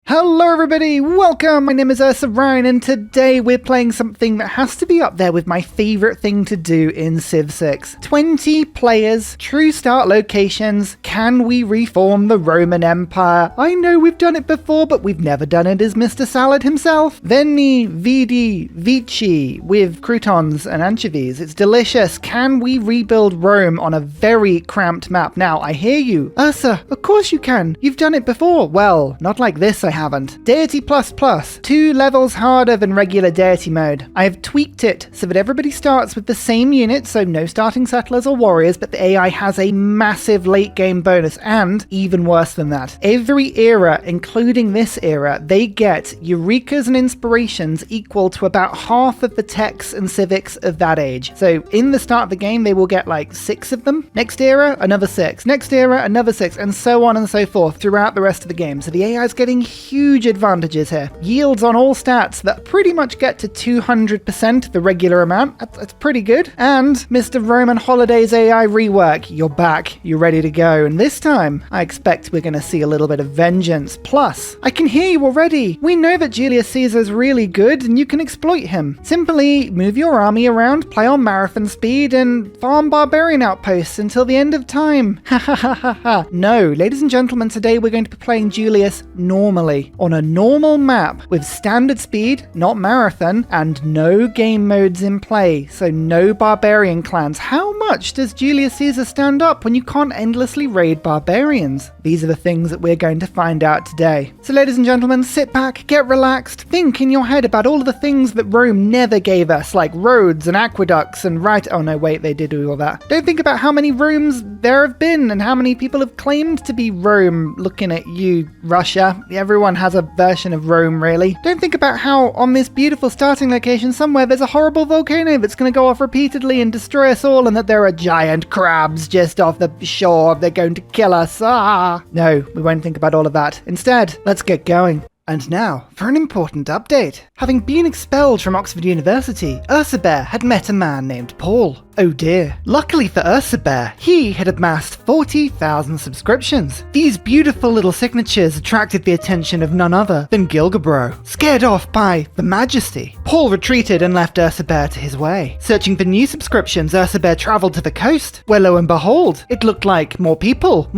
Hello everybody, welcome! My name is Ryan, and today we're playing something that has to be up there with my favourite thing to do in Civ 6. 20 players, true start locations, can we reform the Roman Empire? I know we've done it before, but we've never done it as Mr. Salad himself. Veni, vidi, vici, with croutons and anchovies. It's delicious. Can we rebuild Rome on a very cramped map? Now, I hear you. Ursa, of course you can. You've done it before. Well, not like this, I haven't. Deity++, 2 levels harder than regular Deity mode. I have tweaked it so that everybody starts with the same unit, so no starting settlers or warriors, but the AI has a massive late game bonus, and even worse than that. Every era, including this era, they get Eurekas and Inspirations equal to about half of the techs and civics of that age. So in the start of the game, they will get like 6 of them. Next era, another 6. Next era, another 6, and so on and so forth throughout the rest of the game. So the AI is getting huge advantages here. Yields on all stats that pretty much get to 200% the regular amount. That's pretty good. And Mr. Roman Holidays AI rework, you're back. You're ready to go. And this time, I expect we're going to see a little bit of vengeance. Plus, I can hear you already. We know that Julius Caesar's really good and you can exploit him. Simply move your army around, play on marathon speed, and farm barbarian outposts until the end of time. Ha ha ha ha ha. No, ladies and gentlemen, today we're going to be playing Julius normally, on a normal map with standard speed, not marathon, and no game modes in play, so no barbarian clans. How much does Julius Caesar stand up when you can't endlessly raid barbarians? These are the things that we're going to find out today. So ladies and gentlemen, sit back, get relaxed, think in your head about all of the things that Rome never gave us, like roads and aqueducts and oh no, wait, they did do all that. Don't think about how many Romes there have been and how many people have claimed to be Rome. Looking at you, Russia. Everyone has a version of Rome, really. Don't think about how on this beautiful starting location somewhere there's a horrible volcano that's going to go off repeatedly and destroy us all, and that there are giant crabs just off the shore. They're going to kill us. No, we won't think about all of that. Instead, let's get going. And now, for an important update. Having been expelled from Oxford University, Ursa had met a man named Paul. Oh dear. Luckily for Ursa, he had amassed 40,000 subscriptions. These beautiful little signatures attracted the attention of none other than Gilgabro. Scared off by the Majesty, Paul retreated and left Ursa to his way. Searching for new subscriptions, Ursa travelled to the coast, where lo and behold, it looked like more people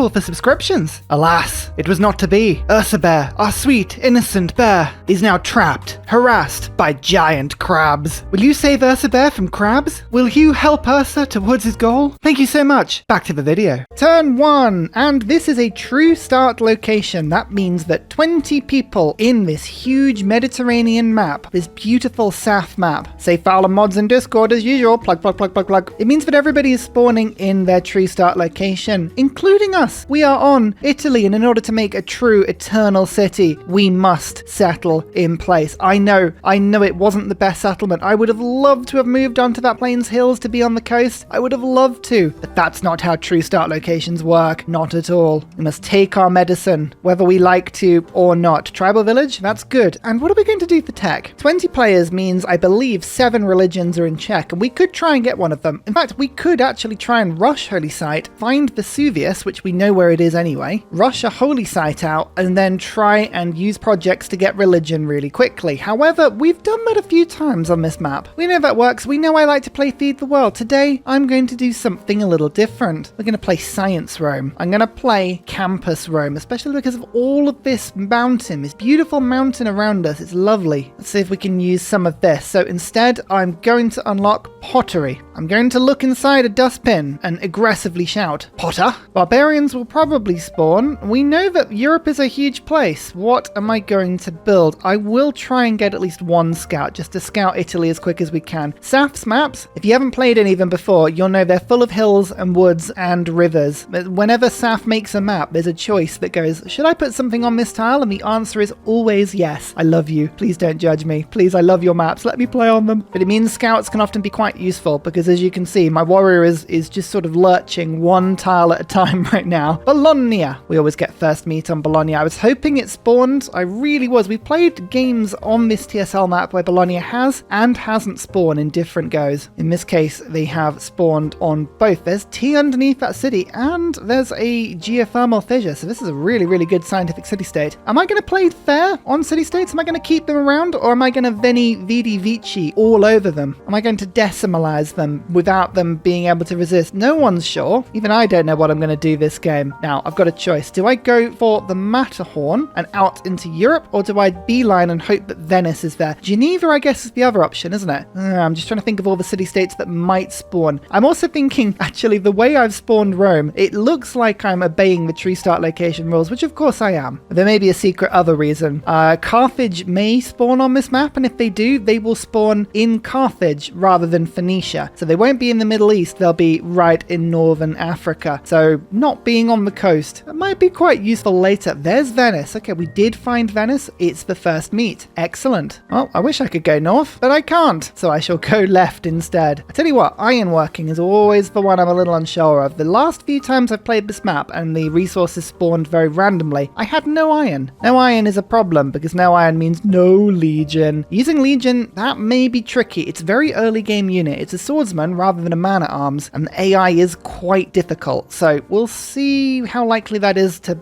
for subscriptions. Alas, it was not to be. Ursa, our sweet, innocent bear, is now trapped, harassed by giant crabs. Will you save Ursa from crabs? Will you help Ursa towards his goal? Thank you so much. Back to the video. Turn 1, and this is a true start location. That means that 20 people in this huge Mediterranean map, this beautiful SAF map. Say Fowler mods in Discord as usual. Plug, plug, plug, plug, plug. It means that everybody is spawning in their true start location, including us. We are on Italy, and in order to make a true eternal city, we must settle in place. I know it wasn't the best settlement. I would have loved to have moved onto that Plains Hills to be on the coast. I would have loved to, but that's not how true start locations work. Not at all. We must take our medicine, whether we like to or not. Tribal village? That's good. And what are we going to do for tech? 20 players means, I believe, 7 religions are in check, and we could try and get one of them. In fact, we could actually try and rush Holy Site, find Vesuvius, which we know where it is anyway, rush a Holy Site out, and then try and use projects to get religion really quickly. However, we've done that a few times on this map. We know that works. We know I like to play Feed the World. Today, I'm going to do something a little different. We're going to play Science Rome. I'm going to play Campus Rome, especially because of all of this mountain, this beautiful mountain around us. It's lovely. Let's see if we can use some of this. So instead, I'm going to unlock pottery. I'm going to look inside a dustbin and aggressively shout, "Potter!" Barbarians will probably spawn. We know that Europe is a huge place. What am I going to build? I will try and get at least one scout, just to scout Italy as quick as we can. SAF's maps, if you haven't played any of them before, you'll know they're full of hills and woods and rivers. But whenever SAF makes a map, there's a choice that goes, should I put something on this tile? And the answer is always yes. I love you. Please don't judge me. Please, I love your maps. Let me play on them. But it means scouts can often be quite useful, because as you can see, my warrior is just sort of lurching one tile at a time right now. Bologna. We always get first meat on Bologna. I was hoping it spawned. I really was. We've played games on this TSL map where Bologna has and hasn't spawned in different goes. In this case, they have spawned on both. There's tea underneath that city, and there's a geothermal fissure. So this is a really, really good scientific city-state. Am I going to play fair on city-states? Am I going to keep them around, or am I going to Veni Vidi Vici all over them? Am I going to decimalize them without them being able to resist? No one's sure. Even I don't know what I'm going to do this game. Now, I've got a choice. Do I go for the Matterhorn and out into Europe, or do I beeline and hope that Venice is there? Geneva, I guess, is the other option, isn't it? I'm just trying to think of all the city-states that might spawn. I'm also thinking, actually, the way I've spawned Rome, it looks like I'm obeying the true start location rules, which of course I am. There may be a secret other reason. Carthage may spawn on this map, and if they do, they will spawn in Carthage rather than Phoenicia. So they won't be in the Middle East, they'll be right in northern Africa. So not being on the coast, it might be quite useful later. There's Venice. Okay, we did find Venice. It's the first meet. Excellent. Well, I wish I could go north, but I can't. So I shall go left instead. I tell you what, ironworking is always the one I'm a little unsure of. The last few times I've played this map and the resources spawned very randomly, I had no iron. No iron is a problem because no iron means no legion. Using legion, that may be tricky. It's a very early game unit. It's a swordsman rather than a man-at-arms, and the AI is quite difficult. So we'll see how likely that is to,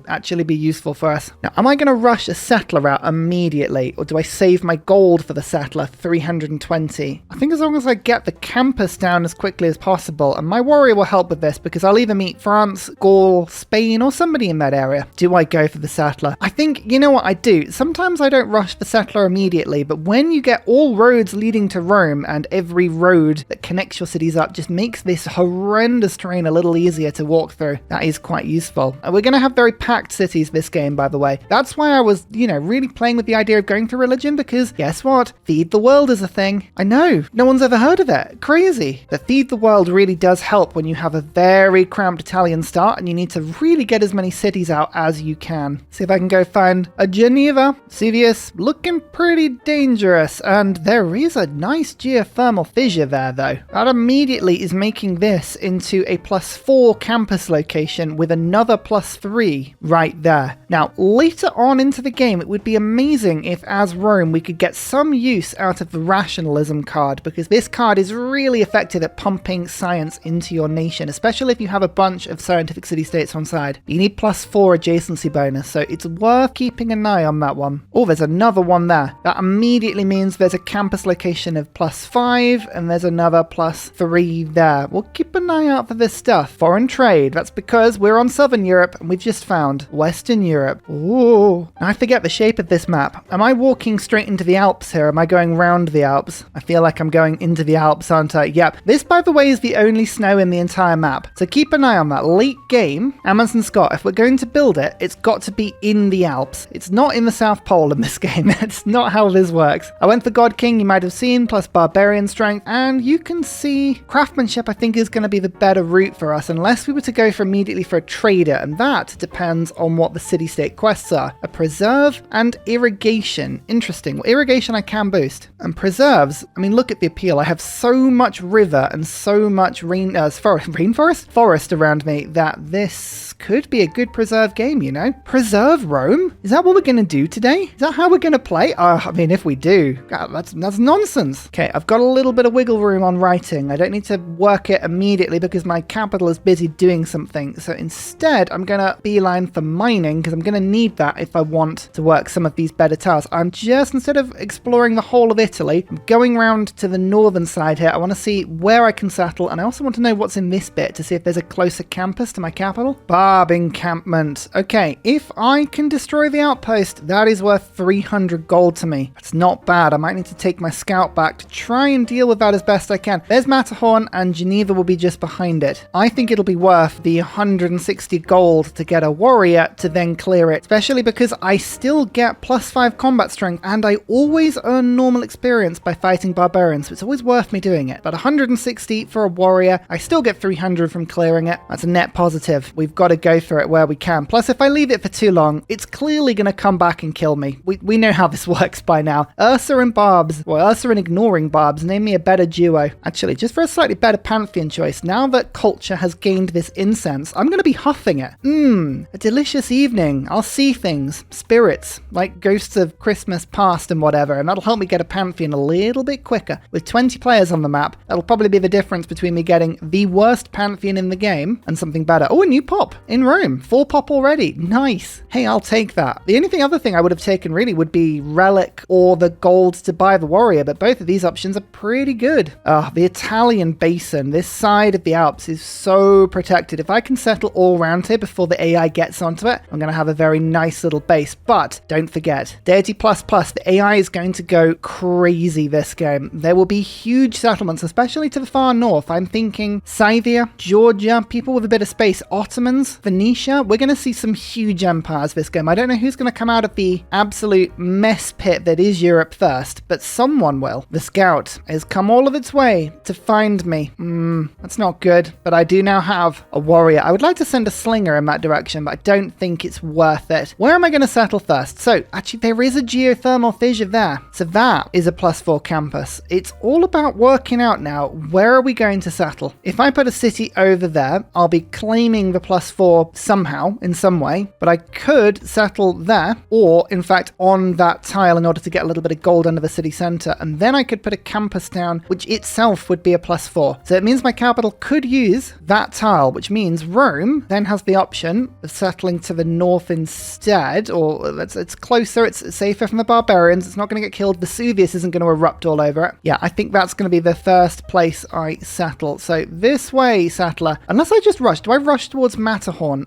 actually be useful for us. Now, am I going to rush a settler out immediately, or do I save my gold for the settler, 320? I think as long as I get the campus down as quickly as possible, and my warrior will help with this because I'll either meet France, Gaul, Spain, or somebody in that area. Do I go for the settler? I think, you know what I do? Sometimes I don't rush the settler immediately, but when you get all roads leading to Rome and every road that connects your cities up just makes this horrendous terrain a little easier to walk through. That is quite useful. We're going to have very packed cities this game, by the way. That's why I was, really playing with the idea of going for religion, because guess what? Feed the world is a thing. I know, no one's ever heard of it. Crazy. But feed the world really does help when you have a very cramped Italian start and you need to really get as many cities out as you can. See if I can go find a Geneva. Vesuvius looking pretty dangerous, and there is a nice geothermal fissure there though. That immediately is making this into a +4 campus location with another +3 right there. Now, later on into the game, it would be amazing if, as Rome, we could get some use out of the rationalism card, because this card is really effective at pumping science into your nation, especially if you have a bunch of scientific city-states on side. You need +4 adjacency bonus, so it's worth keeping an eye on that one. Oh, there's another one there. That immediately means there's a campus location of +5, and there's another +3 there. We'll keep an eye out for this stuff. Foreign trade, that's because we're on Southern Europe, and we've just found Western Europe. Ooh. I forget the shape of this map. Am I walking straight into the Alps here? Am I going round the Alps? I feel like I'm going into the Alps, aren't I? Yep. This, by the way, is the only snow in the entire map. So keep an eye on that. Late game, Amundsen Scott, if we're going to build it, it's got to be in the Alps. It's not in the South Pole in this game. It's not how this works. I went for God King, you might have seen, plus barbarian strength, and you can see craftsmanship, I think, is going to be the better route for us, unless we were to go for immediately for a trader, and that depends on what the city-state quests are. A preserve and irrigation. Interesting. Well, irrigation I can boost. And preserves, I mean, look at the appeal. I have so much river and so much forest around me that this could be a good preserve game, Preserve Rome? Is that what we're going to do today? Is that how we're going to play? I mean, if we do, God, that's nonsense. Okay, I've got a little bit of wiggle room on writing. I don't need to work it immediately because my capital is busy doing something. So instead, I'm going to beeline for mining because I'm going to need that if I want to work some of these better tasks. I'm just, instead of exploring the whole of Italy, I'm going round to the northern side here. I want to see where I can settle, and I also want to know what's in this bit to see if there's a closer campus to my capital. Barb encampment. Okay, if I can destroy the outpost, that is worth 300 gold to me. That's not bad. I might need to take my scout back to try and deal with that as best I can. There's Matterhorn, and Geneva will be just behind it. I think it'll be worth the 160 gold to get a warrior to then clear it, especially because I still get +5 combat strength, and I always earn normal experience by fighting barbarians, so it's always worth me doing it. But 160 for a warrior, I still get 300 from clearing it. That's a net positive. We've got to go for it where we can. Plus, if I leave it for too long, it's clearly going to come back and kill me. We know how this works by now. Ursa and Barbs, well, Ursa and ignoring Barbs, name me a better duo. Actually, just for a slightly better Pantheon choice, now that culture has gained this incense, I'm going to be huffing it. A delicious evening. I'll see things, spirits, like ghosts of Christmas past and whatever, and that'll help me get a Pantheon a little bit quicker. With 20 players on the map, that'll probably be the difference between me getting the worst Pantheon in the game and something better. Oh, a new pop in Rome. 4 pop already. Nice. Hey, I'll take that. The only other thing I would have taken really would be Relic or the gold to buy the warrior, but both of these options are pretty good. The Italian basin, this side of the Alps is so protected. If I can settle all around here before the AI gets onto it, I'm going to have a very nice little base. But don't forget, Deity++, the AI is going to go crazy this game. There will be huge settlements, especially to the far north. I'm thinking Scythia, Georgia, people with a bit of space, Ottomans, Venetia. We're going to see some huge empires this game. I don't know who's going to come out of the absolute mess pit that is Europe first, but someone will. The scout has come all of its way to find me. That's not good, but I do now have a warrior. I would like to send a slinger in that direction, but I don't think it's worth it. Where am I going to settle first? So actually there is a geothermal fissure there. So that is a +4 campus. It's all about working out now, where are we going to settle? If I put a city over there, I'll be claiming the +4 somehow, in some way, but I could settle there, or in fact on that tile in order to get a little bit of gold under the city center, and then I could put a campus down, which itself would be a +4. So it means my capital could use that tile, which means Rome then has the option of settling to the north instead, or it's closer, it's safer from the barbarians, it's not going to get killed, Vesuvius isn't going to erupt all over it. Yeah, I think that's going to be the first place I settle. So this way, settler. Unless I just rush. Do I rush towards Matterhorn?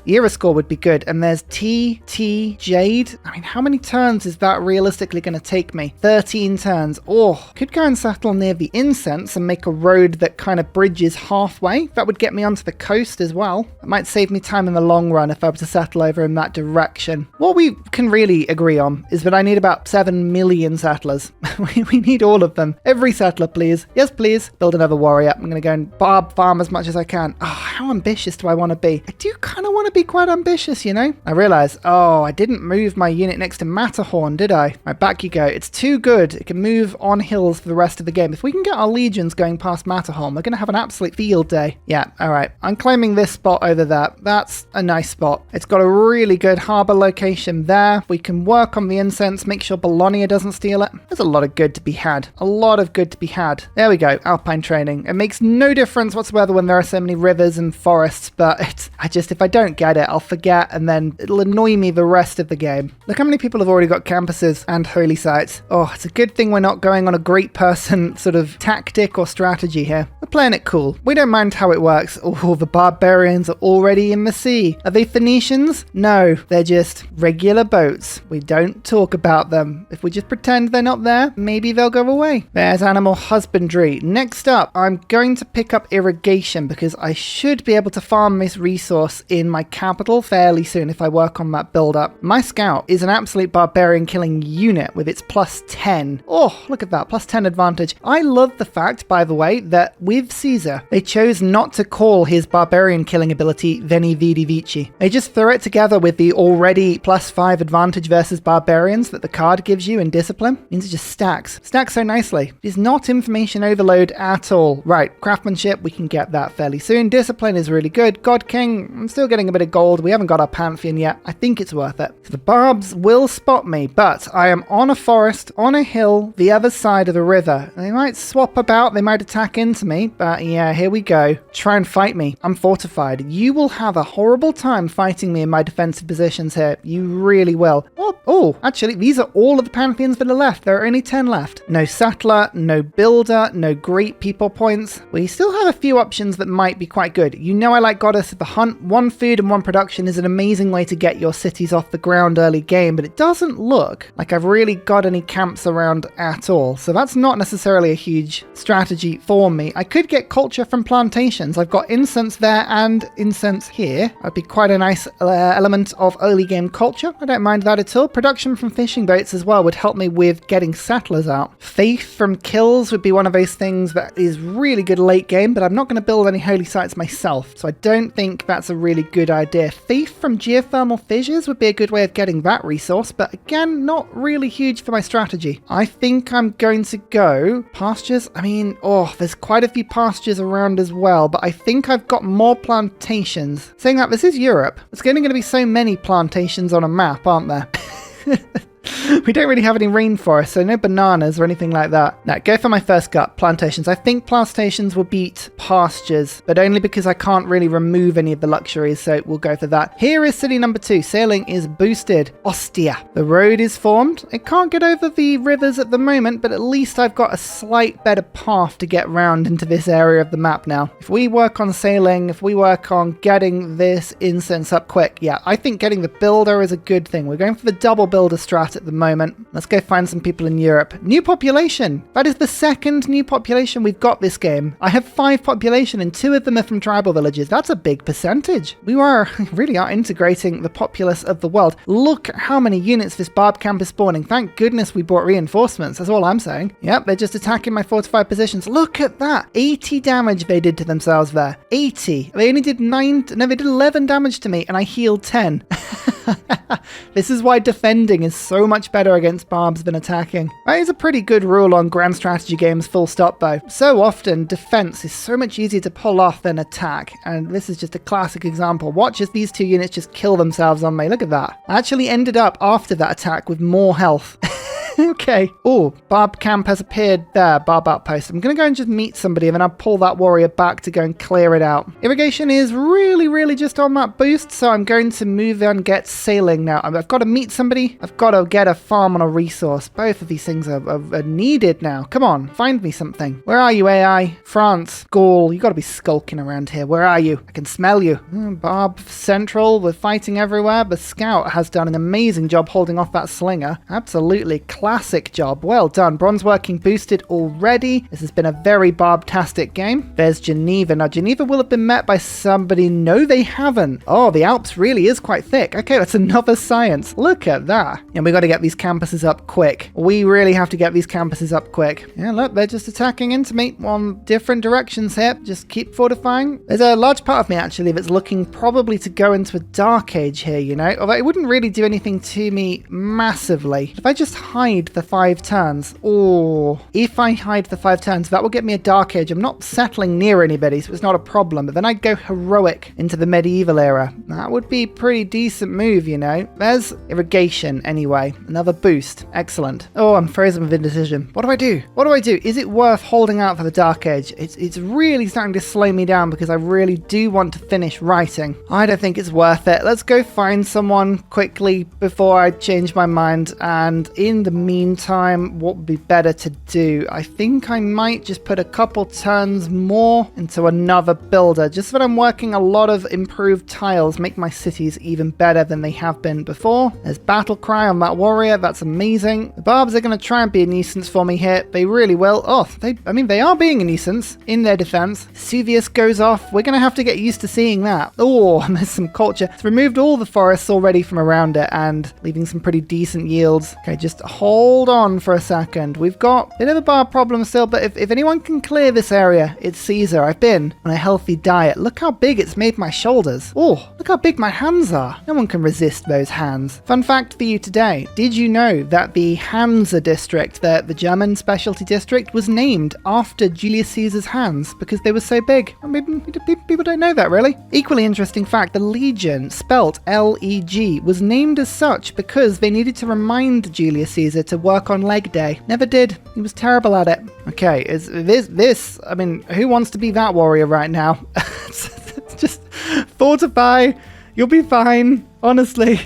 Iriscore would be good. And there's Jade. I mean, how many turns is that realistically going to take me? 13 turns. Oh, could go and settle near the incense and make a road that kind of bridges halfway. That would get me onto the coast as well. It might save me time in the long run if I were to settle over in that direction. What we can really agree on is that I need about 7 million settlers. we need all of them. Every settler, please. Yes, please. Build another warrior. I'm going to go and barb farm as much as I can. Oh, how ambitious do I want to be? I do kind of want to be quite ambitious, you know? I realize, I didn't move my unit next to Matterhorn, did I? Right, back you go. It's too good. It can move on hills for the rest of the game. If we can get our legions going past Matterhorn, we're going to have an absolute field day. Yeah, all right. I'm claiming this spot over there. That's a nice spot. It's got a really good harbor location there. We can work on the incense, make sure Bologna doesn't steal it. There's a lot of good to be had. A lot of good to be had. There we go. Alpine training. It makes no difference whatsoever when there are so many rivers and forests, but if I don't get it, I'll forget and then it'll annoy me the rest of the game. Look how many people have already got campuses and holy sites. Oh, it's a good thing we're not going on a great person sort of tactic or strategy here. We're playing it cool. We don't mind how it works. Oh, the barbarians are already in the sea. Are they Phoenicians? No, they're just regular boats. We don't talk about them. If we just pretend they're not there, maybe they'll go away. There's animal husbandry. Next up, I'm going to pick up irrigation because I should be able to farm this resource in my capital fairly soon if I work on that build up. My scout is an absolute barbarian killing unit with its +10. Oh, look at that, +10 advantage. I love the fact, by the way, that with Caesar, they chose not to call his barbarian killing ability Veni Vidi Vici. They just threw it together with the already +5 advantage versus barbarians that the card gives you in discipline. It means it just stacks so nicely. It is not information overload at all. Right, craftsmanship, we can get that fairly soon. Discipline is really good. God King, I'm still getting a bit of gold. We haven't got our Pantheon yet. I think it's worth it. So the barbs will spot me, but I am on a forest, on a hill, the other side of the river. They might swap about, they might attack into me, but yeah, here we go. Try and fight me. I'm fortified. You will have a horrible time fighting me in my defensive positions here. You really will. Oh, actually, these are all of the Pantheons that are left. There are only 10 left. No settler, no builder, no great people points. We still have a few options that might be quite good. You know I like Goddess of the Hunt. 1 food and 1 production is an amazing way to get your cities off the ground early game, but it doesn't look like I've really got any camps around at all. So that's not necessarily a huge strategy for me. I could get culture from plantations. I've got incense there and incense here. That'd be quite a nice element of early game culture. I don't mind that at all. Production from fishing boats as well would help me with getting settlers out. Faith from kills would be one of those things that is really good late game, but I'm not going to build any holy sites myself, so I don't think that's a really good idea. Faith from geothermal fissures would be a good way of getting that resource, but again, not really huge for my strategy. I think I'm going to go pastures? I mean, oh, there's quite a few pastures around as well, but I think I've got more plantations. Saying that, this is Europe. There's only going to be so many plantations on a map, aren't there? We don't really have any rainforest, so no bananas or anything like that. Now, go for my first gut, plantations. I think plantations will beat pastures, but only because I can't really remove any of the luxuries, so we'll go for that. Here is city number 2. Sailing is boosted. Ostia. The road is formed. It can't get over the rivers at the moment, but at least I've got a slight better path to get round into this area of the map now. If we work on sailing, if we work on getting this incense up quick, yeah, I think getting the builder is a good thing. We're going for the double builder strat at the moment. Let's go find some people in Europe. New population. That is the second new population we've got this game. I have 5 population and 2 of them are from tribal villages. That's a big percentage. We really are integrating the populace of the world. Look at how many units this barb camp is spawning. Thank goodness we brought reinforcements. That's all I'm saying. Yep, they're just attacking my fortified positions. Look at that. 80 damage they did to themselves there. 80. They only did 9. No, they did 11 damage to me and I healed 10. This is why defending is so much better against barbs than attacking. That is a pretty good rule on grand strategy games, full stop though. So often defense is so much easier to pull off than attack, and this is just a classic example. Watch as these 2 units just kill themselves on me. Look at that. I actually ended up after that attack with more health. Okay. Oh, barb camp has appeared there. Barb outpost. I'm going to go and just meet somebody and then I'll pull that warrior back to go and clear it out. Irrigation is really just on that boost, so I'm going to move and get sailing now. I've got to meet somebody. I've got to get a farm on a resource. Both of these things are needed now. Come on, find me something. Where are you, AI? France, Gaul. You got to be skulking around here. Where are you? I can smell you. Barb Central. We're fighting everywhere. The scout has done an amazing job holding off that slinger. Absolutely classic job. Well done. Bronze working boosted already. This has been a very barb-tastic game. There's Geneva. Now, Geneva will have been met by somebody. No, they haven't. Oh, the Alps really is quite thick. Okay, that's another science. Look at that. And we got to get these campuses up quick. We really have to get these campuses up quick. Yeah, look, they're just attacking into me on different directions here. Just keep fortifying. There's a large part of me, actually, that's looking probably to go into a dark age here, you know? Although it wouldn't really do anything to me massively. If I just hide the 5 turns, or if I hide the 5 turns, that will get me a dark age. I'm not settling near anybody, so it's not a problem. But then I'd go heroic into the medieval era. That would be a pretty decent move, you know? There's irrigation anyway. Another boost. Excellent. Oh, I'm frozen with indecision. What do I do? What do I do? Is it worth holding out for the dark age? It's really starting to slow me down because I really do want to finish writing. I don't think it's worth it. Let's go find someone quickly before I change my mind, and in the meantime, what would be better to do? I think I might just put a couple turns more into another builder, just so that I'm working a lot of improved tiles, make my cities even better than they have been before. There's battle cry on that warrior. That's amazing. The barbs are going to try and be a nuisance for me here. They really will. Oh, they are being a nuisance in their defense. Vesuvius goes off. We're going to have to get used to seeing that. Oh, and there's some culture. It's removed all the forests already from around it and leaving some pretty decent yields. Okay, just hold on for a second. We've got a bit of a barb problem still, but if anyone can clear this area, it's Caesar. I've been on a healthy diet. Look how big it's made my shoulders. Oh, look how big my hands are. No one can resist those hands. Fun fact for you today. Did you know that the Hansa district, the German specialty district, was named after Julius Caesar's hands because they were so big? I mean, people don't know that, really. Equally interesting fact, the Legion, spelt L-E-G, was named as such because they needed to remind Julius Caesar to work on leg day. Never did. He was terrible at it. Okay, is this, I mean, who wants to be that warrior right now? It's just fortify. You'll be fine. Honestly,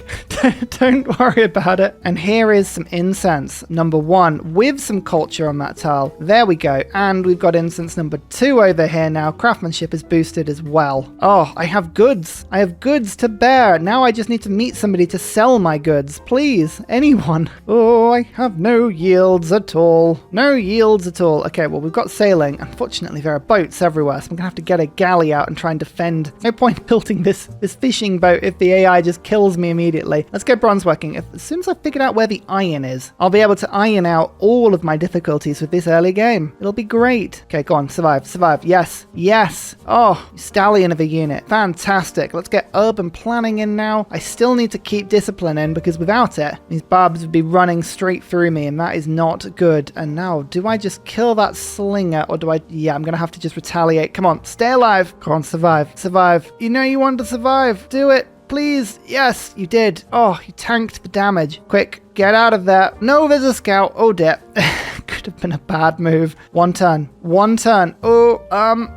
don't worry about it. And here is some incense number 1 with some culture on that tile. There we go. And we've got incense number 2 over here now. Craftsmanship is boosted as well. Oh, I have goods. I have goods to bear. Now I just need to meet somebody to sell my goods. Please, anyone. Oh, I have no yields at all. No yields at all. Okay, well, we've got sailing. Unfortunately, there are boats everywhere, so I'm gonna have to get a galley out and try and defend. No point building this fishing boat if the AI just kills me immediately. Let's go bronze working. As soon as I've figured out where the iron is, I'll be able to iron out all of my difficulties with this early game. It'll be great. Okay, go on. Survive. Survive. Yes. Yes. Oh, stallion of a unit. Fantastic. Let's get urban planning in now. I still need to keep discipline in because without it, these barbs would be running straight through me and that is not good. And now, do I just kill that slinger or do I... Yeah, I'm going to have to just retaliate. Come on. Stay alive. Come on. Survive. Survive. You know you want to survive. Do it. Please. Yes, you did. Oh, you tanked the damage. Quick, get out of there. No, there's a scout. Oh, dear. Could have been a bad move. One turn. One turn. Oh,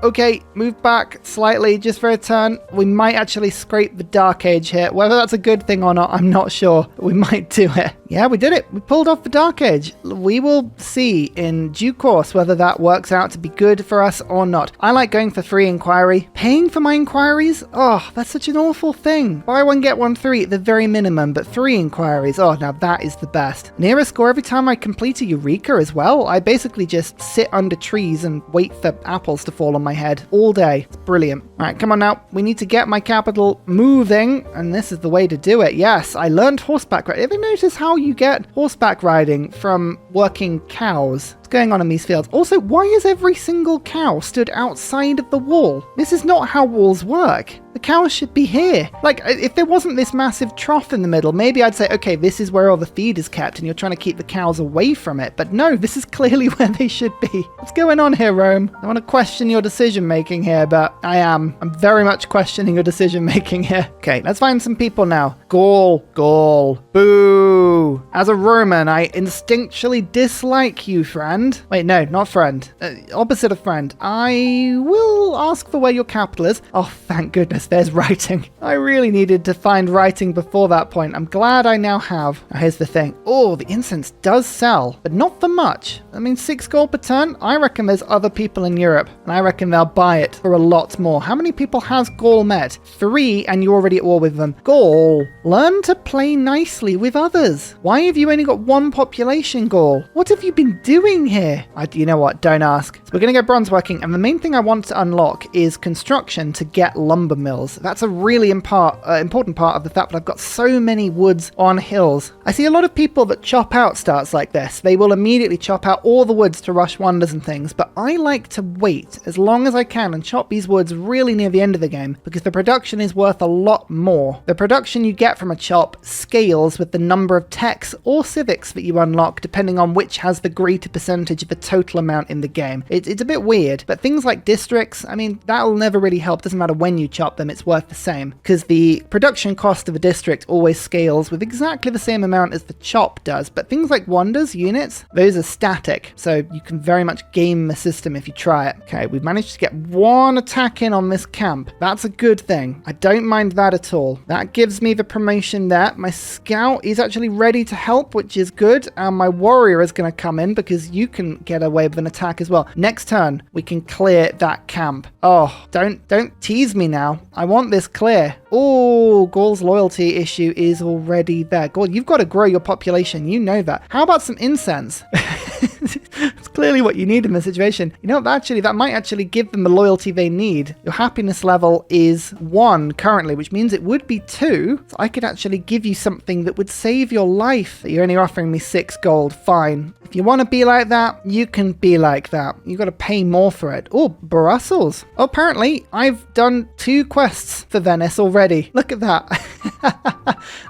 okay. Move back slightly just for a turn. We might actually scrape the Dark Age here. Whether that's a good thing or not, I'm not sure. But we might do it. Yeah, we did it. We pulled off the Dark Age. We will see in due course whether that works out to be good for us or not. I like going for free inquiry. Paying for my inquiries? Oh, that's such an awful thing. Buy one, get one free at the very minimum, but 3 inquiries. Oh, now that is the best. Near score every time I complete a Eureka as well. I basically just sit under trees and wait for apples to fall on my head all day. It's brilliant. All right, come on now. We need to get my capital moving, and this is the way to do it. Yes, I learned horseback riding. Ever notice how you get horseback riding from working cows? What's going on in these fields? Also, why is every single cow stood outside of the wall? This is not how walls work. The cows should be here. Like, if there wasn't this massive trough in the middle, maybe I'd say, okay, this is where all the feed is kept and you're trying to keep the cows away from it. But no, this is clearly where they should be. What's going on here, Rome? I want to question your decision making here, but I am. I'm very much questioning your decision making here. Okay, let's find some people now. Gaul, Gaul, boo. As a Roman, I instinctually dislike you, friend. Wait, no, not friend. Opposite of friend. I will ask for where your capital is. Oh, thank goodness. There's writing. I really needed to find writing before that point. I'm glad I now have. Now, here's the thing. Oh, the incense does sell, but not for much. I mean, 6 gold per turn. I reckon there's other people in Europe, and I reckon they'll buy it for a lot more. How many people has Gaul met? 3, and you're already at war with them. Gaul, learn to play nicely with others. Why have you only got 1 population, Gaul? What have you been doing here? You know what? Don't ask. So we're going to go bronze working, and the main thing I want to unlock is construction to get lumber mills. That's a really important part of the fact that I've got so many woods on hills. I see a lot of people that chop out starts like this. They will immediately chop out all the woods to rush wonders and things, but I like to wait as long as I can and chop these woods really near the end of the game because the production is worth a lot more. The production you get from a chop scales with the number of techs or civics that you unlock depending on which has the greater percentage of the total amount in the game. It's a bit weird, but things like districts, I mean, that'll never really help. Doesn't matter when you chop them, it's worth the same because the production cost of a district always scales with exactly the same amount as the chop does. But things like wonders, units, those are static, so you can very much game the system if you try it. Okay, we've managed to get 1 attack in on this camp. That's a good thing. I don't mind that at all. That gives me the promotion there. My scout is actually ready to help, which is good, and my warrior is going to come in because you can get away with an attack as well. Next turn, we can clear that camp. Oh, don't tease me now. I want this clear. Oh, Gaul's loyalty issue is already there. Gaul, you've got to grow your population. You know that. How about some incense? It's clearly what you need in this situation. You know, actually, that might actually give them the loyalty they need. Your happiness level is 1 currently, which means it would be 2. So I could actually give you something that would save your life. You're only offering me 6 gold. Fine. If you want to be like that, you can be like that. You've got to pay more for it. Oh, Brussels. Oh, apparently, I've done 2 quests for Venice already. Look at that.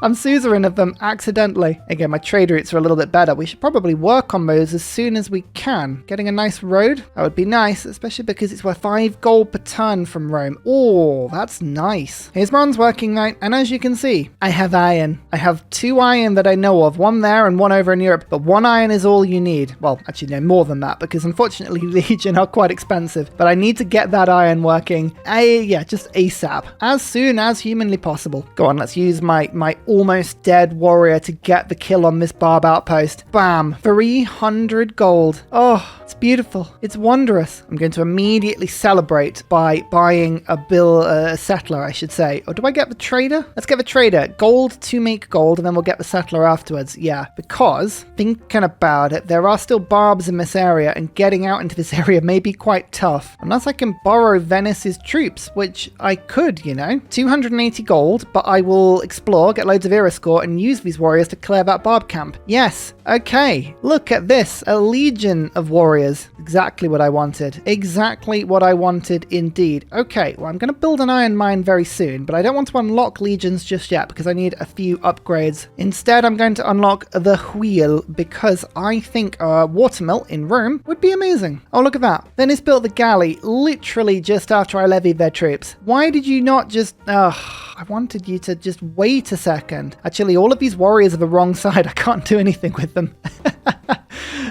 I'm suzerain of them accidentally. Again, my trade routes are a little bit better. We should probably work on those as soon as we can. Getting a nice road, that would be nice, especially because it's worth 5 gold per turn from Rome. Oh, that's nice. Here's bronze working night, and as you can see, I have iron. I have 2 iron that I know of, 1 there and 1 over in Europe, but 1 iron is all you need. Well, actually, no, more than that, because unfortunately, Legion are quite expensive, but I need to get that iron working, just ASAP, as soon as humanly possible. Go on, let's use my almost dead warrior to get the kill on this barb outpost. Bam, 300 gold. Oh, it's beautiful. It's wondrous. I'm going to immediately celebrate by buying a settler, I should say. Or do I get the trader? Let's get the trader. Gold to make gold, and then we'll get the settler afterwards. Yeah, because thinking about it, there are still barbs in this area, and getting out into this area may be quite tough. Unless I can borrow Venice's troops, which I could, you know. 280 gold, but I will will explore, get loads of era score, and use these warriors to clear that barb camp. Yes, okay. Look at this, a legion of warriors. Exactly what I wanted. Exactly what I wanted indeed. Okay, well, I'm going to build an iron mine very soon, but I don't want to unlock legions just yet because I need a few upgrades. Instead, I'm going to unlock the wheel because I think a watermill in Rome would be amazing. Oh, look at that. Venice built the galley literally just after I levied their troops. Why did you not just... I wanted you to just wait a second. Actually, all of these warriors are the wrong side. I can't do anything with them.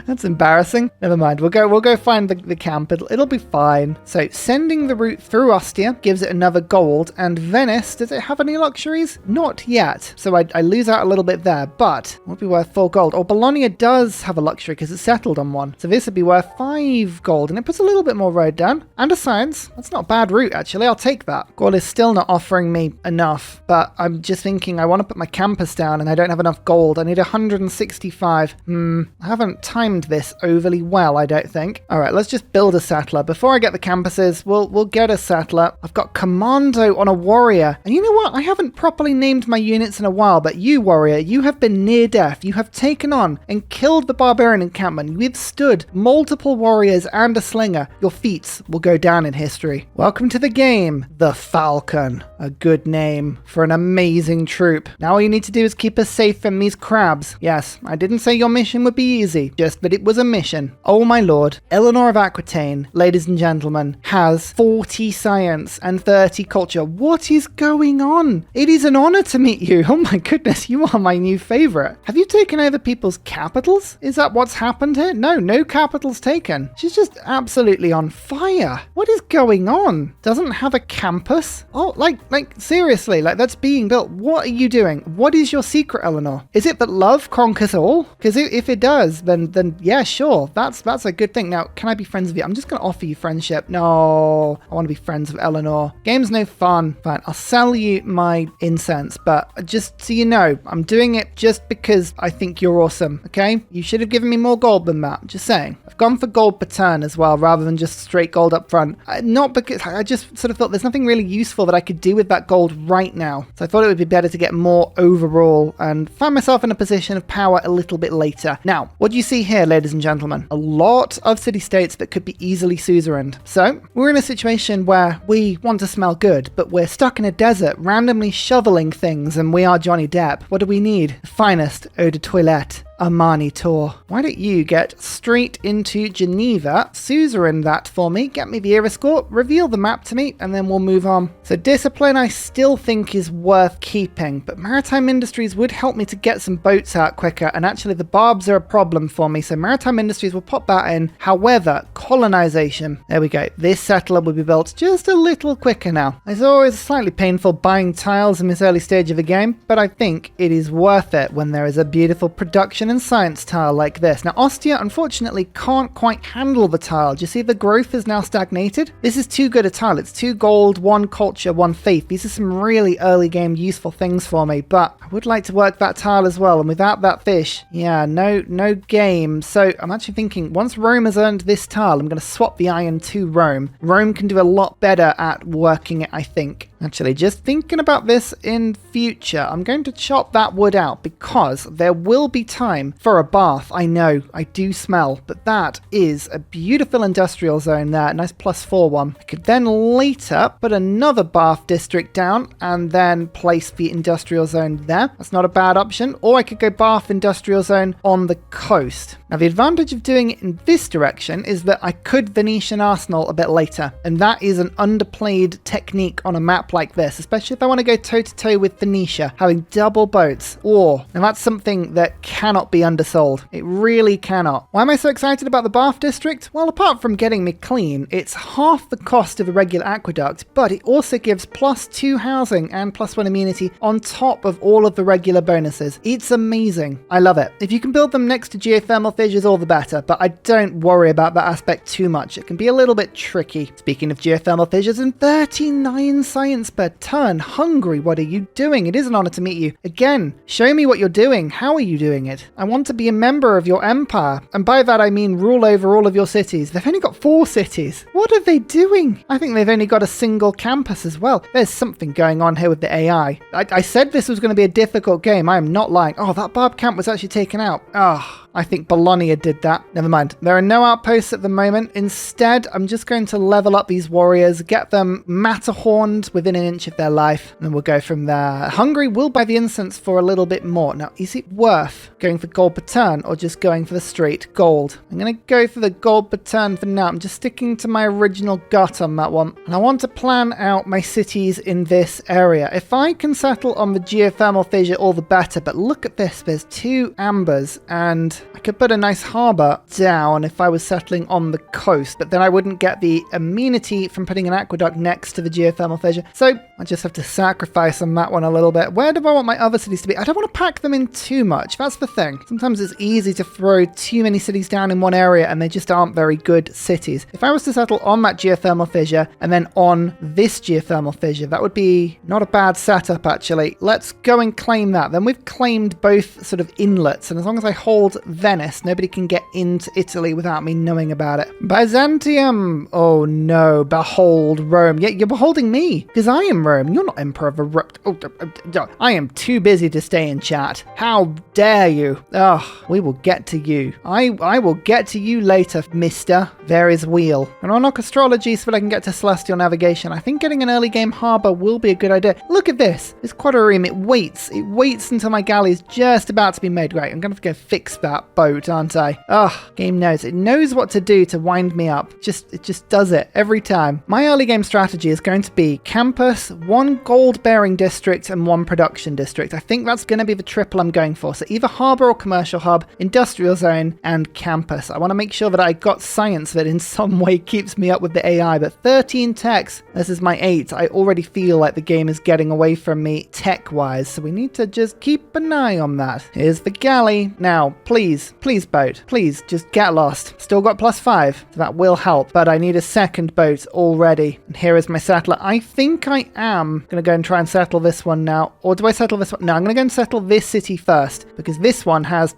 That's embarrassing. Never mind. We'll go find the camp. It'll be fine. So sending the route through Ostia gives it another gold. And Venice, does it have any luxuries? Not yet. So I lose out a little bit there, but it would be worth 4 gold. Oh, Bologna does have a luxury because it's settled on one. So this would be worth 5 gold. And it puts a little bit more road down. And a science. That's not a bad route, actually. I'll take that. Gaul is still not offering me enough, but I'm just thinking I want to put my campus down and I don't have enough gold. I need 165. I haven't timed this overly well, I don't think. All right, let's just build a settler. Before I get the campuses, we'll get a settler. I've got commando on a warrior. And you know what? I haven't properly named my units in a while, but you, warrior, you have been near death. You have taken on and killed the barbarian encampment. You withstood multiple warriors and a slinger. Your feats will go down in history. Welcome to the game, the Falcon. A good name for an amazing troop. Now all you need to do is keep us safe from these crabs. Yes, I didn't say your mission would be easy, just that it was a mission. Oh my lord, Eleanor of Aquitaine, ladies and gentlemen, has 40 science and 30 culture. What is going on? It is an honor to meet you. Oh my goodness, you are my new favorite. Have you taken over people's capitals? Is that what's happened here? No capitals taken. She's just absolutely on fire. What is going on? Doesn't have a campus? Oh, like seriously, like that's being built. What are you doing? What is your secret, Eleanor? Is it that love conquers all? Because if it does, then yeah, sure. That's a good thing. Now, can I be friends with you? I'm just going to offer you friendship. No, I want to be friends with Eleanor. Game's no fun. Fine, I'll sell you my incense, but just so you know, I'm doing it just because I think you're awesome, okay? You should have given me more gold than that. Just saying. I've gone for gold per turn as well, rather than just straight gold up front. Not because I just sort of thought there's nothing really useful that I could do with that gold right now. So I thought it would be better to get more overall and find myself in a position of power a little bit later. Now, what do you see here, ladies and gentlemen? A lot of city-states that could be easily suzerained. So we're in a situation where we want to smell good, but we're stuck in a desert randomly shoveling things and we are Johnny Depp. What do we need? The finest eau de toilette. Armani tour. Why don't you get straight into Geneva, suzerain that for me, get me the era score, reveal the map to me, and then we'll move on. So discipline I still think is worth keeping, but maritime industries would help me to get some boats out quicker, and actually the barbs are a problem for me, so maritime industries will pop that in. However, colonization, there we go. This settler will be built just a little quicker now. It's always slightly painful buying tiles in this early stage of a game, but I think it is worth it when there is a beautiful production and science tile like this. Now Ostia unfortunately can't quite handle the tile. Do you see the growth is now stagnated? This is too good a tile. It's 2 gold, 1 culture, 1 faith. These are some really early game useful things for me, but I would like to work that tile as well, and without that fish, yeah, no game. So I'm actually thinking once Rome has earned this tile, I'm going to swap the iron to Rome. Rome can do a lot better at working it, I think. Actually, just thinking about this in future, I'm going to chop that wood out because there will be time for a bath. I know, I do smell, but that is a beautiful industrial zone there. Nice +4 one. I could then later put another bath district down and then place the industrial zone there. That's not a bad option. Or I could go bath industrial zone on the coast. Now, the advantage of doing it in this direction is that I could Venetian Arsenal a bit later, and that is an underplayed technique on a map like this, especially if I want to go toe-to-toe with Phoenicia, having double boats. Now that's something that cannot be undersold. It really cannot. Why am I so excited about the Bath district? Well, apart from getting me clean, it's half the cost of a regular aqueduct, but it also gives +2 housing and +1 immunity on top of all of the regular bonuses. It's amazing. I love it. If you can build them next to geothermal fissures, all the better, but I don't worry about that aspect too much. It can be a little bit tricky. Speaking of geothermal fissures, and 39 science science per turn. Hungry, what are you doing? It is an honor to meet you. Again, show me what you're doing. How are you doing it? I want to be a member of your empire. And by that I mean rule over all of your cities. They've only got 4 cities. What are they doing? I think they've only got a single campus as well. There's something going on here with the AI. I said this was going to be a difficult game. I am not lying. Oh, that barb camp was actually taken out. Ah. I think Bologna did that. Never mind. There are no outposts at the moment. Instead, I'm just going to level up these warriors, get them Matterhorned within an inch of their life, and then we'll go from there. Hungary will buy the incense for a little bit more. Now, is it worth going for gold per turn or just going for the straight gold? I'm going to go for the gold per turn for now. I'm just sticking to my original gut on that one. And I want to plan out my cities in this area. If I can settle on the geothermal fissure, all the better. But look at this. There's 2 ambers and I could put a nice harbour down if I was settling on the coast, but then I wouldn't get the amenity from putting an aqueduct next to the geothermal fissure. So I just have to sacrifice on that one a little bit. Where do I want my other cities to be? I don't want to pack them in too much. That's the thing. Sometimes it's easy to throw too many cities down in one area and they just aren't very good cities. If I was to settle on that geothermal fissure and then on this geothermal fissure, that would be not a bad setup actually. Let's go and claim that. Then we've claimed both sort of inlets, and as long as I hold Venice, nobody can get into Italy without me knowing about it. Byzantium! Oh no, behold Rome. Yeah, you're beholding me, because I am Rome. You're not Emperor of I am too busy to stay in chat. How dare you? Oh, we will get to you. I will get to you later, mister. There is wheel. And I'll unlock astrology so that I can get to celestial navigation. I think getting an early game harbour will be a good idea. Look at this. This quadrireme, it waits. It waits until my galley is just about to be made. Right, I'm going to have to go fix that boat, aren't I? Oh, game knows. It knows what to do to wind me up. It just does it every time. My early game strategy is going to be campus, 1 gold bearing district and 1 production district. I think that's going to be the triple I'm going for. So either harbour or commercial hub, industrial zone and campus. I want to make sure that I got science that in some way keeps me up with the AI, but 13 techs, this is my 8. I already feel like the game is getting away from me tech wise. So we need to just keep an eye on that. Here's the galley. Now, please boat, please just get lost. Still got +5, so that will help, but I need a second boat already. And here is my settler. I think I am going to go and try and settle this one now. Or do I settle this one? No, I'm going to go and settle this city first, because this one has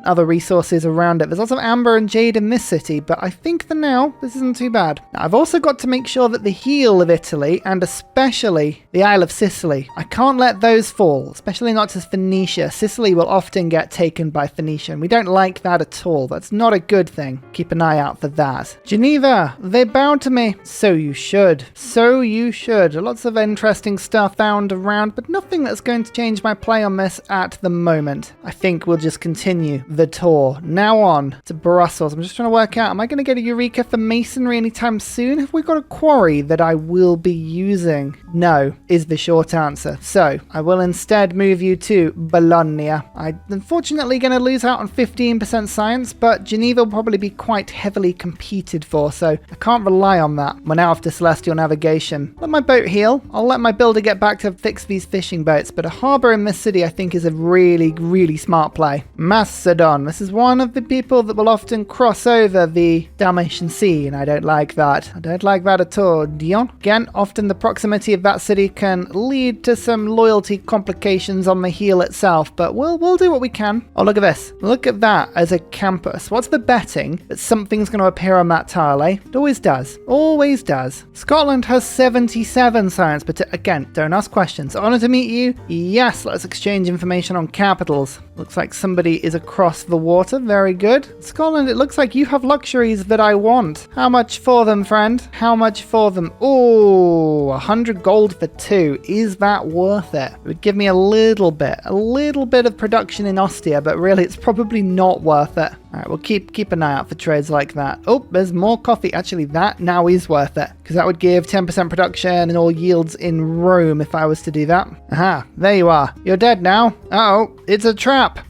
other resources around it. There's lots of amber and jade in this city, but I think for now, this isn't too bad. Now, I've also got to make sure that the heel of Italy, and especially the Isle of Sicily, I can't let those fall, especially not to Phoenicia. Sicily will often get taken by Phoenicia, and we don't like that at all. That's not a good thing. Keep an eye out for that. Geneva, they bow to me. So you should. So you should. Lots of interesting stuff found around, but nothing that's going to change my play on this at the moment. I think we'll just continue the tour. Now on to Brussels. I'm just trying to work out, am I going to get a Eureka for masonry anytime soon? Have we got a quarry that I will be using? No, is the short answer. So I will instead move you to Bologna. I'm unfortunately going to lose out on 15% science, but Geneva will probably be quite heavily competed for, so I can't rely on that. We're now after celestial navigation. Let my boat heal. I'll let my builder get back to fix these fishing boats, but a harbour in this city I think is a really, really smart play. Macedon. This is one of the people that will often cross over the Dalmatian Sea, and I don't like that. I don't like that at all. Dion. Again, often the proximity of that city can lead to some loyalty complications on the heel itself, but we'll do what we can. Oh, look at this. Look at that as a campus. What's the betting that something's going to appear on that tile, eh? It always does. Always does. Scotland has 77 science, but again, don't ask questions. Honor to meet you. Yes, let's exchange information on capitals. Looks like somebody is across the water. Very good. Scotland, it looks like you have luxuries that I want. How much for them, friend? How much for them? Oh, 100 gold for 2. Is that worth it? It would give me a little bit of production in Ostia, but really it's probably not worth it. All right, we'll keep an eye out for trades like that. Oh, there's more coffee. Actually, that now is worth it, because that would give 10% production and all yields in Rome if I was to do that. Aha, there you are. You're dead now. Uh-oh, it's a trap.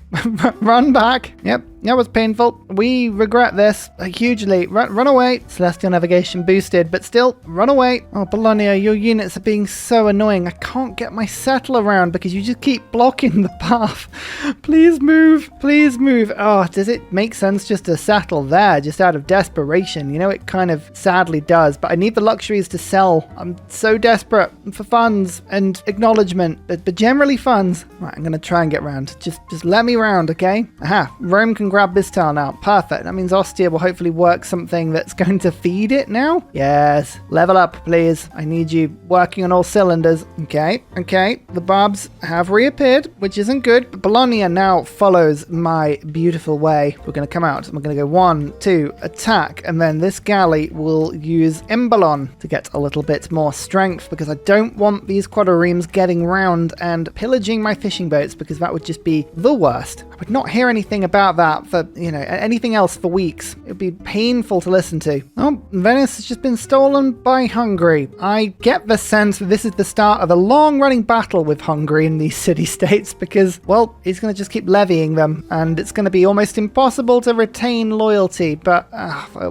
Run back. Yep, That was painful. We regret this hugely. Run away. Celestial navigation boosted, but still, run away. Oh, Bologna, your units are being so annoying. I can't get my settle around because you just keep blocking the path. Please move. Please move. Oh, does it make sense just to settle there, just out of desperation? You know, it kind of sadly does, but I need the luxuries to sell. I'm so desperate for funds and acknowledgement, but generally funds. Right, I'm going to try and get round. Just let me round, okay? Aha, Rome can grab this tile now. Perfect. That means Ostia will hopefully work something that's going to feed it now. Yes. Level up, please. I need you working on all cylinders. Okay. The barbs have reappeared, which isn't good, but Bologna now follows my beautiful way. We're going to come out. We're going to go 1, 2, attack, and then this galley will use Imbalon to get a little bit more strength because I don't want these quadriremes getting round and pillaging my fishing boats because that would just be the worst. I would not hear anything about that for, anything else for weeks. It would be painful to listen to. Oh, Venice has just been stolen by Hungary. I get the sense that this is the start of a long-running battle with Hungary in these city-states because, well, he's going to just keep levying them and it's going to be almost impossible to retain loyalty, but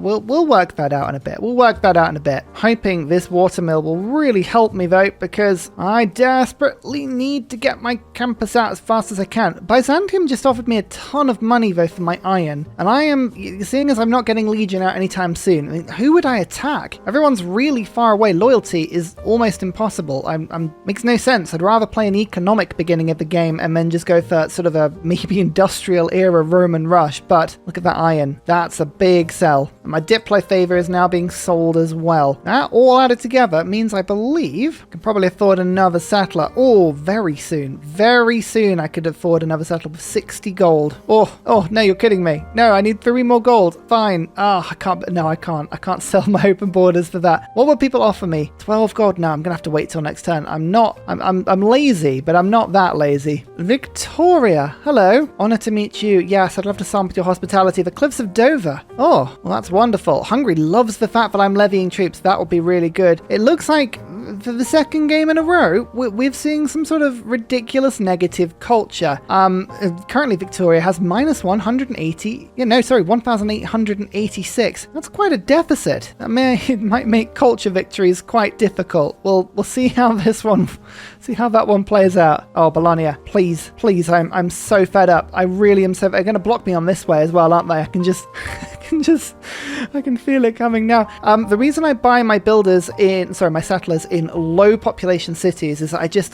we'll work that out in a bit. Hoping this watermill will really help me, though, because I desperately need to get my campus out as fast as I can. Byzantium just offered me a ton of money, though, for my iron, and I am, seeing as I'm not getting Legion out anytime soon, I mean, who would I attack? Everyone's really far away. Loyalty is almost impossible. Makes no sense. I'd rather play an economic beginning of the game and then just go for sort of a maybe industrial era Roman rush, but look at that iron. That's a big sell. And my Diplo favor is now being sold as well. That all added together means I believe I can probably afford another settler. Oh, very soon. Very soon I could afford another settler with 60 gold. Oh, no, you're kidding me. No, I need 3 more gold. Fine. I can't sell my open borders for that. What would people offer me? 12 gold? No, I'm gonna have to wait till next turn. I'm lazy, but I'm not that lazy. Victoria, hello. Honor to meet you. Yes, I'd love to sample your hospitality. The cliffs of Dover. Oh, well, that's wonderful. Hungary loves the fact that I'm levying troops. That will be really good. It looks like for the second game in a row, we're seeing some sort of ridiculous negative culture. Currently Victoria has minus 1,886. That's quite a deficit. It might make culture victories quite difficult. We'll see how that one plays out. Oh, Bologna, please, I'm so fed up. I really am so. They're going to block me on this way as well, aren't they? I can feel it coming now. The reason I buy my settlers in low population cities is that I get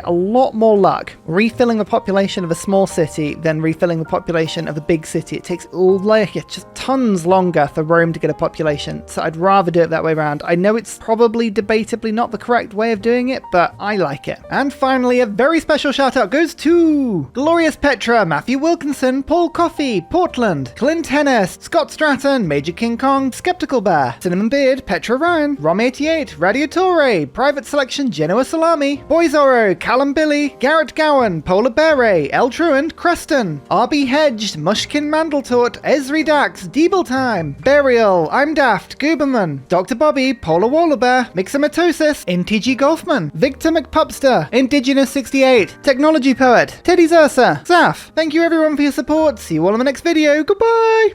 a lot more luck refilling the population of a small city than refilling the population of a big city. It takes just tons longer for Rome to get a population, so I'd rather do it that way around. I know it's probably debatably not the correct way of doing it, but I like it. And finally, a very special shout out goes to Glorious Petra, Matthew Wilkinson, Paul Coffey, Portland, Clint Hennis, Scott Stratton, Major King Kong, Skeptical Bear, Cinnamon Beard, Petra Ryan, Rom88, Radiatore, Private Selection, Genoa Salami, Boyzoro, Callum Billy, Garrett Gowan, Polar Beret, El Truant, Creston, RB Hedged, Mushkin Mandletort, Esri Dax, Deeble Time, Burial, I'm Daft, Gooberman, Dr. Bobby, Polar Wallabear, Mixomatosis, NTG Golfman, Victor McPupster, Indigenous 68, Technology Poet, Teddy Zersa, Zaf. Thank you everyone for your support. See you all in the next video. Goodbye!